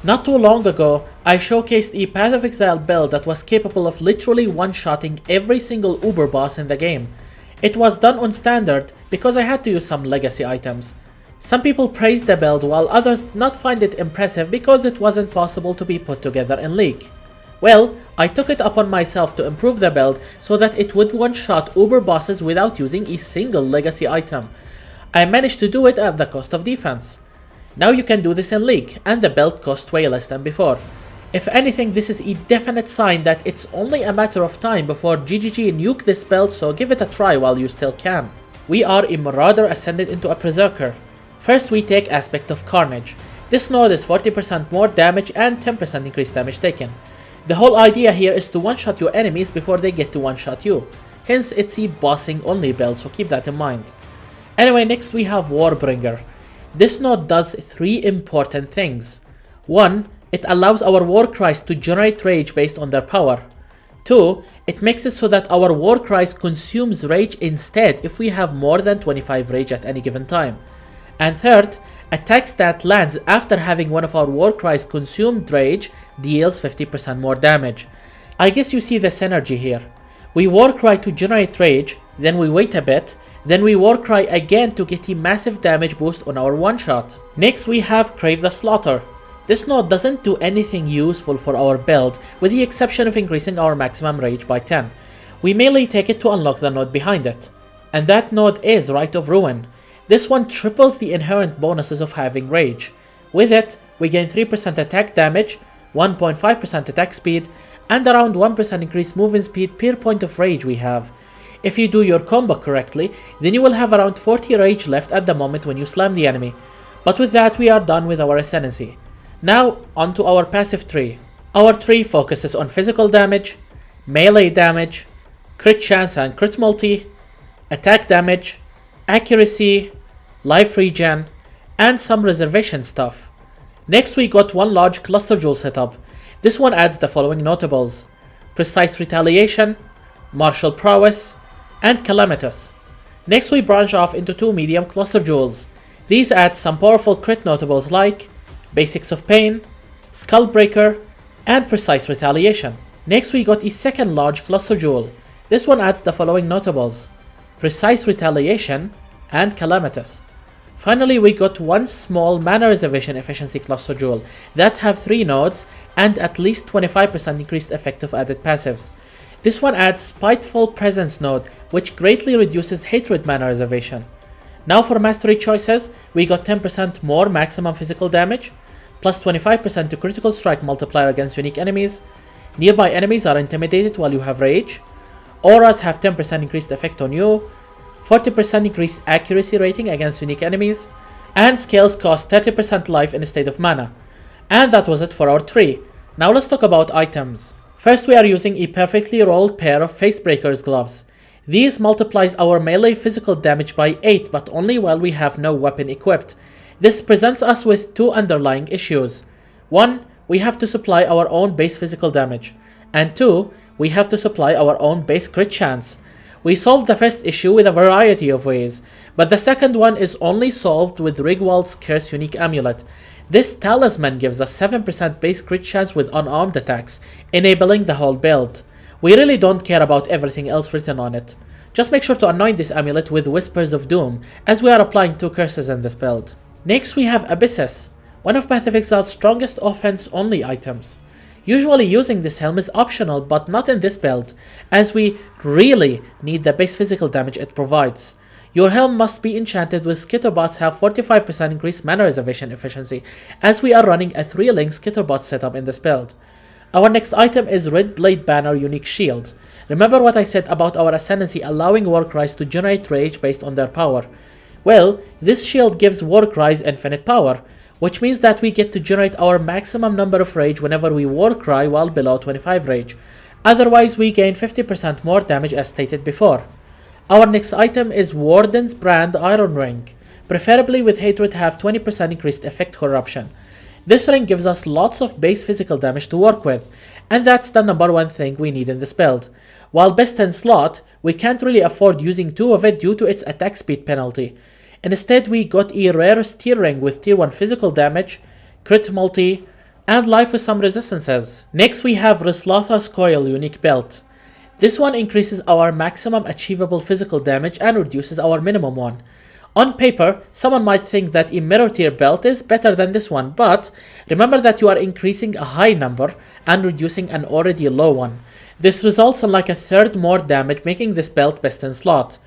Not too long ago, I showcased a Path of Exile build that was capable of literally one-shotting every single Uber boss in the game. It was done on standard because I had to use some legacy items. Some people praised the build while others did not find it impressive because it wasn't possible to be put together in League. Well, I took it upon myself to improve the build so that it would one-shot Uber bosses without using a single legacy item. I managed to do it at the cost of defense. Now you can do this in League, and the build cost way less than before. If anything, this is a definite sign that it's only a matter of time before GGG nuke this build, so give it a try while you still can. We are a Marauder ascended into a Berserker. First we take Aspect of Carnage. This node is 40% more damage and 10% increased damage taken. The whole idea here is to one-shot your enemies before they get to one-shot you. Hence it's a bossing only build, so keep that in mind. Anyway, next we have Warbringer. This node does 3 important things. 1. It allows our war cries to generate rage based on their power. 2. It makes it so that our war cries consumes rage instead if we have more than 25 rage at any given time. And third, attacks that lands after having one of our war cries consumed rage deals 50% more damage. I guess you see the synergy here. We war cry to generate rage, then we wait a bit, then we war cry again to get a massive damage boost on our one shot. Next we have Crave the Slaughter. This node doesn't do anything useful for our build with the exception of increasing our maximum rage by 10. We mainly take it to unlock the node behind it. And that node is Rite of Ruin. This one triples the inherent bonuses of having rage. With it, we gain 3% attack damage, 1.5% attack speed, and around 1% increased movement speed per point of rage we have. If you do your combo correctly, then you will have around 40 rage left at the moment when you slam the enemy. But with that we are done with our Ascendancy. Now onto our passive tree. Our tree focuses on physical damage, melee damage, crit chance and crit multi, attack damage, accuracy, life regen, and some reservation stuff. Next we got one large cluster jewel setup. This one adds the following notables: Precise Retaliation, Martial Prowess, and Calamitous. Next we branch off into 2 medium cluster jewels. These add some powerful crit notables like Basics of Pain, Skullbreaker, and Precise Retaliation. Next we got a second large cluster jewel. This one adds the following notables: Precise Retaliation and Calamitous. Finally we got one small mana reservation efficiency cluster jewel that have 3 nodes and at least 25% increased effect of added passives. This one adds Spiteful Presence node, which greatly reduces hatred mana reservation. Now for mastery choices, we got 10% more maximum physical damage, plus 25% to critical strike multiplier against unique enemies, nearby enemies are intimidated while you have rage, auras have 10% increased effect on you, 40% increased accuracy rating against unique enemies, and scales cost 30% life in a state of mana. And that was it for our tree. Now let's talk about items. First we are using a perfectly rolled pair of Facebreaker's gloves. These multiplies our melee physical damage by 8 but only while we have no weapon equipped. This presents us with 2 underlying issues. 1. We have to supply our own base physical damage. And 2. We have to supply our own base crit chance. We solved the first issue with a variety of ways, but the second one is only solved with Rigwald's Curse Unique Amulet. This talisman gives us 7% base crit chance with unarmed attacks, enabling the whole build. We really don't care about everything else written on it. Just make sure to anoint this amulet with Whispers of Doom, as we are applying 2 curses in this build. Next we have Abysses, one of Path of Exile's strongest offense only items. Usually using this helm is optional, but not in this build, as we really need the base physical damage it provides. Your helm must be enchanted with Skitterbots have 45% increased mana reservation efficiency, as we are running a 3-link Skitterbot setup in this build. Our next item is Red Blade Banner Unique Shield. Remember what I said about our Ascendancy allowing Warcries to generate rage based on their power? Well, this shield gives Warcries infinite power, which means that we get to generate our maximum number of rage whenever we Warcry while below 25 rage. Otherwise we gain 50% more damage as stated before. Our next item is Warden's Brand Iron Ring, preferably with Hatred have 20% increased effect corruption. This ring gives us lots of base physical damage to work with, and that's the number 1 thing we need in this build. While best in slot, we can't really afford using 2 of it due to its attack speed penalty. Instead we got a rare tier ring with tier 1 physical damage, crit multi, and life with some resistances. Next we have Rislatha's Coil unique build. This one increases our maximum achievable physical damage and reduces our minimum one. On paper, someone might think that a mirror tier belt is better than this one, but remember that you are increasing a high number and reducing an already low one. This results in like a third more damage, making this belt best in slot.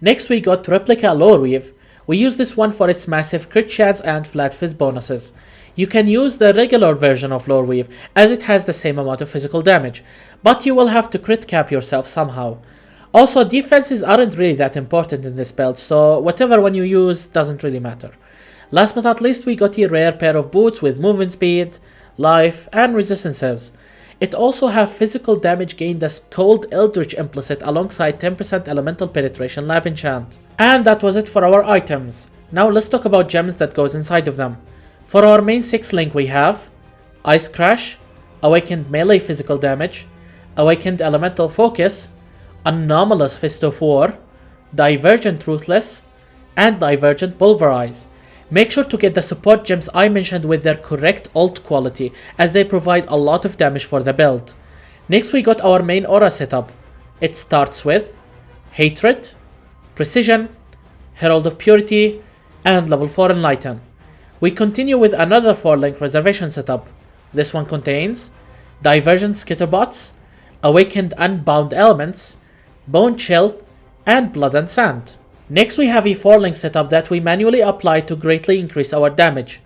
Next we got Replica Lore Weave. We use this one for its massive crit chance and flat fizz bonuses. You can use the regular version of Lore Weave as it has the same amount of physical damage, but you will have to crit cap yourself somehow. Also, defenses aren't really that important in this belt, so whatever one you use doesn't really matter. Last but not least, we got a rare pair of boots with movement speed, life, and resistances. It also have physical damage gained as Cold Eldritch implicit alongside 10% elemental penetration lab enchant. And that was it for our items. Now let's talk about gems that goes inside of them. For our main 6 link we have Ice Crash, Awakened Melee Physical Damage, Awakened Elemental Focus, Anomalous Fist of War, Divergent Ruthless, and Divergent Pulverize. Make sure to get the support gems I mentioned with their correct ult quality, as they provide a lot of damage for the build. Next we got our main aura setup. It starts with Hatred, Precision, Herald of Purity, and level 4 Enlighten. We continue with another 4-link reservation setup. This one contains Divergent Skitterbots, Awakened Unbound Elements, Bone Chill, and Blood and Sand. Next we have a 4-link setup that we manually apply to greatly increase our damage.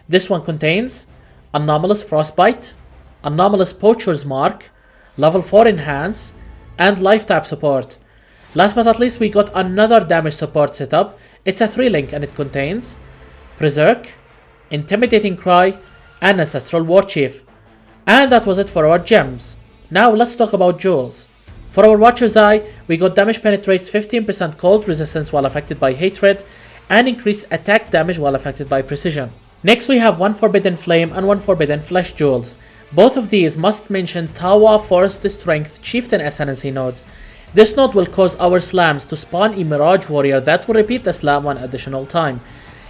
This one contains Anomalous Frostbite, Anomalous Poacher's Mark, level 4 Enhance, and Life Tap support. Last but not least we got another damage support setup. It's a 3-link and it contains Berserk, Intimidating Cry, and Ancestral War Chief. And that was it for our gems. Now let's talk about jewels. For our Watcher's Eye, we got damage penetrates 15% cold resistance while affected by hatred, and increased attack damage while affected by precision. Next we have 1 Forbidden Flame and 1 Forbidden Flesh jewels. Both of these must mention Tawa Forest Strength Chieftain Ascendancy node. This node will cause our slams to spawn a Mirage Warrior that will repeat the slam 1 additional time.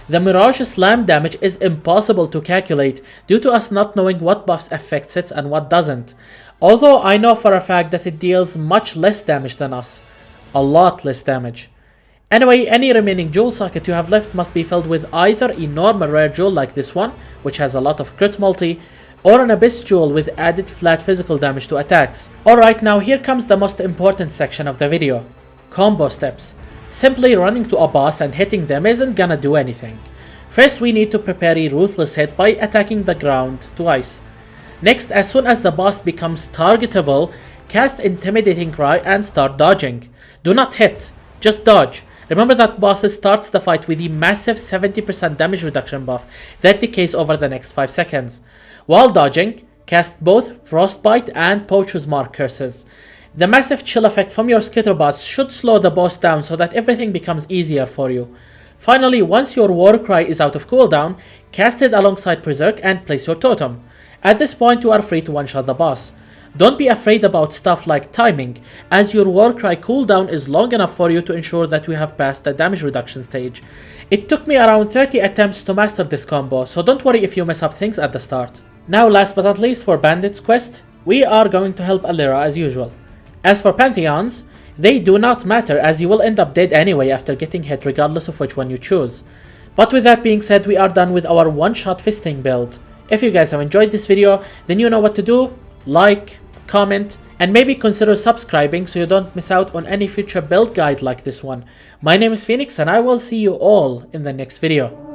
The Mirage slam damage is impossible to calculate due to us not knowing what buffs affects it and what doesn't. Although I know for a fact that it deals much less damage than us. A lot less damage. Anyway, any remaining jewel socket you have left must be filled with either a normal rare jewel like this one, which has a lot of crit multi, or an abyss jewel with added flat physical damage to attacks. Alright, now here comes the most important section of the video. Combo steps. Simply running to a boss and hitting them isn't gonna do anything. First we need to prepare a ruthless hit by attacking the ground twice. Next, as soon as the boss becomes targetable, cast Intimidating Cry and start dodging. Do not hit, just dodge. Remember that boss starts the fight with a massive 70% damage reduction buff that decays over the next 5 seconds. While dodging, cast both Frostbite and Poacher's Mark curses. The massive chill effect from your Skitterbots should slow the boss down so that everything becomes easier for you. Finally, once your Warcry is out of cooldown, cast it alongside Berserk and place your totem. At this point you are free to one-shot the boss. Don't be afraid about stuff like timing, as your Warcry cooldown is long enough for you to ensure that you have passed the damage reduction stage. It took me around 30 attempts to master this combo, so don't worry if you mess up things at the start. Now last but not least, for Bandits quest, we are going to help Alira as usual. As for Pantheons, they do not matter as you will end up dead anyway after getting hit regardless of which one you choose. But with that being said, we are done with our one-shot fisting build. If you guys have enjoyed this video, then you know what to do. Like, comment, and maybe consider subscribing so you don't miss out on any future build guide like this one. My name is Phoenix and I will see you all in the next video.